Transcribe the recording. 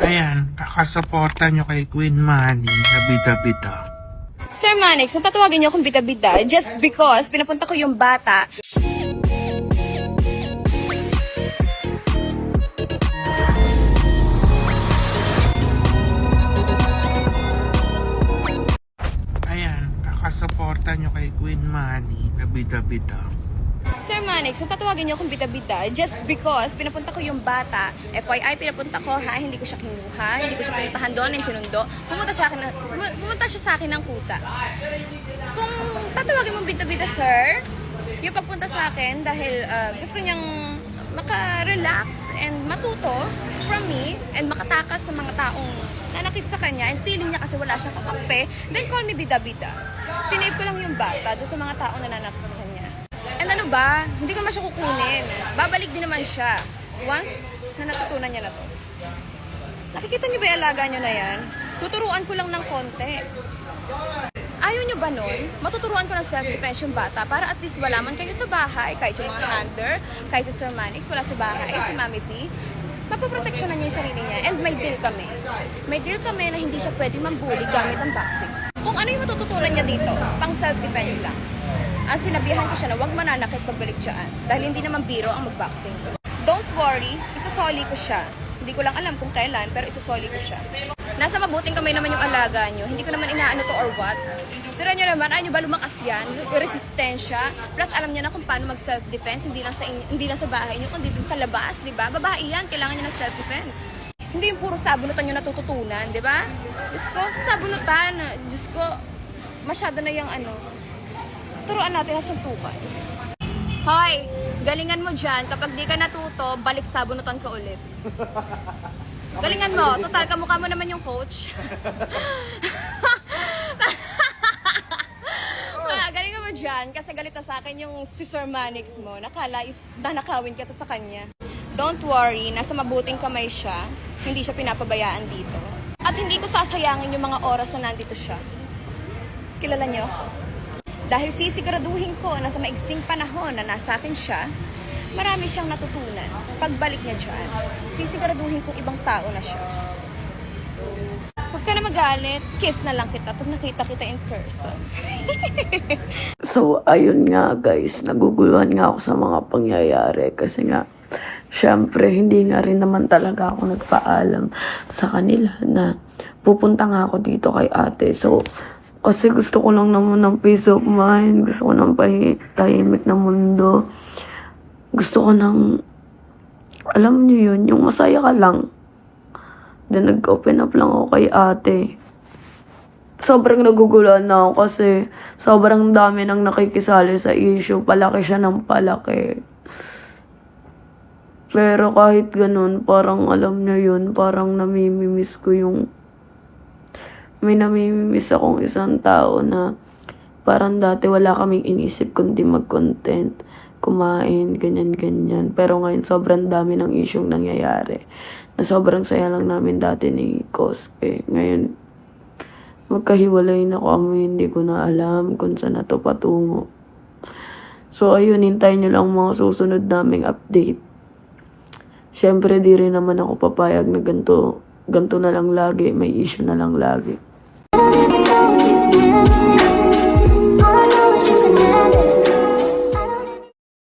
Ayan, kakasuporta nyo kay Queen Manny na bida-bida. Sir Manix, kung tatawagin niyo akong bida-bida, just because pinapunta ko yung bata. Ayan, kakasuporta nyo kay Queen Manny na bida-bida. Sir Manix, kung tatawagin niyo akong bida-bida, just because pinapunta ko yung bata. FYI, pinapunta ko ha, hindi ko siya kinuha, hindi ko siya pinuntahan doon ng sinundo. Pumunta siya sa akin ng kusa. Kung tatawagin mong bida-bida, sir, yung pagpunta sa akin dahil gusto niyang maka-relax and matuto from me and makatakas sa mga taong nanakit sa kanya and feeling niya kasi wala siyang kakampi, then call me bida-bida. Sinave ko lang yung bata doon sa mga taong nananakit sa kanya. And ano ba, hindi ko naman siya kukunin. Babalik din naman siya once na natutunan niya na to. Nakikita niyo ba yung alaga niyo na yan? Tuturuan ko lang ng konti. Ayaw niyo ba nun? Matuturuan ko ng self-defense yung bata para at least wala man kayo sa bahay, kahit yung mga handler, kahit si Sir Manix, wala sa bahay, si Mami P. Mapoproteksyonan niya yung sarili niya. And may deal kami. May deal kami na hindi siya pwedeng mambuli gamit ang boxing. Kung ano yung matututunan niya dito, pang self-defense lang. At sinabihan ko siya na huwag mananakit pagbalik dyan dahil hindi naman biro ang mag-boxing. Don't worry, isasoli ko siya. Hindi ko lang alam kung kailan, pero isasoli ko siya. Nasa mabuting kamay naman yung alaga nyo. Hindi ko naman inaano to or what. Tira nyo naman, ayaw nyo ba lumakas yan? Resistensya. Plus, alam niya na kung paano mag-self-defense. Hindi lang sa bahay nyo, kundi dun sa labas, di ba? Babae yan, kailangan niya ng self-defense. Hindi yung puro sabunutan yung natututunan, di ba? Diyos ko, sabunutan. Diyos ko, masyado na yung ano. Turuan natin ang suntukan. Hoy, galingan mo dyan. Kapag di ka natuto, balik sabunutan ka ulit. Galingan mo. Total, kamukha mo naman yung coach. Galingan mo dyan kasi galit na sa akin yung si Sir Manix mo. Nakala is nanakawin ka to sa kanya. Don't worry, nasa mabuting kamay siya. Hindi siya pinapabayaan dito. At hindi ko sasayangin yung mga oras na nandito siya. Kilala niyo? Dahil sisiguraduhin ko na sa maigsing panahon na nasa akin siya, marami siyang natutunan. Pagbalik niya dyan, sisiguraduhin kong ibang tao na siya. Huwag ka na magalit, kiss na lang kita pag nakita kita in person. So, ayun nga guys, naguguluhan nga ako sa mga pangyayari kasi nga, syempre, hindi nga rin naman talaga ako nagpaalam sa kanila na pupunta nga ako dito kay ate. So, kasi gusto ko lang naman ng peace of mind, gusto ko ng tahimik na mundo. Gusto ko ng, alam niyo yun, yung masaya ka lang. Then nag-open up lang ako kay ate. Sobrang naguguluhan na ako kasi sobrang dami nang nakikisali sa issue. Palaki siya ng palaki. Pero kahit ganun, parang alam niyo yun, parang namimimiss ko yung may namimimiss akong isang tao na parang dati wala kaming inisip kundi mag-content, kumain, ganyan-ganyan. Pero ngayon sobrang dami ng isyong nangyayari. Na sobrang saya lang namin dati ni Cospe. Ngayon, magkahiwalay na kami, hindi ko na alam kung saan na to patungo. So ayun, hintayin nyo lang mga susunod naming update. Siyempre, di rin naman ako papayag na ganito na lang lagi, may issue na lang lagi.